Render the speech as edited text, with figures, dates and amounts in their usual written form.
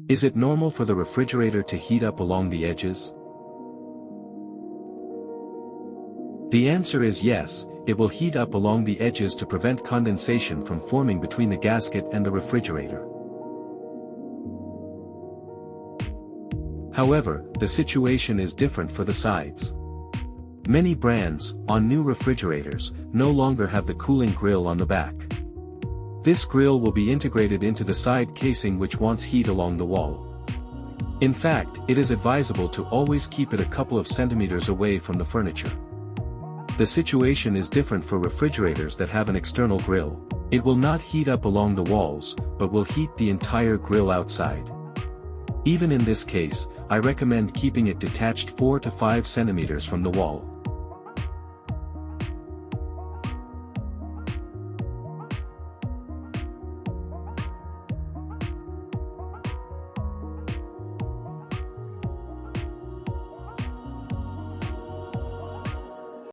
Is it normal for the refrigerator to heat up along the edges? The answer is yes, it will heat up along the edges to prevent condensation from forming between the gasket and the refrigerator. However, the situation is different for the sides. Many brands, on new refrigerators, no longer have the cooling grill on the back. This grill will be integrated into the side casing, which wants heat along the wall. In fact, it is advisable to always keep it a couple of centimeters away from the furniture. The situation is different for refrigerators that have an external grill. It will not heat up along the walls, but will heat the entire grill outside. Even in this case, I recommend keeping it detached 4 to 5 centimeters from the wall.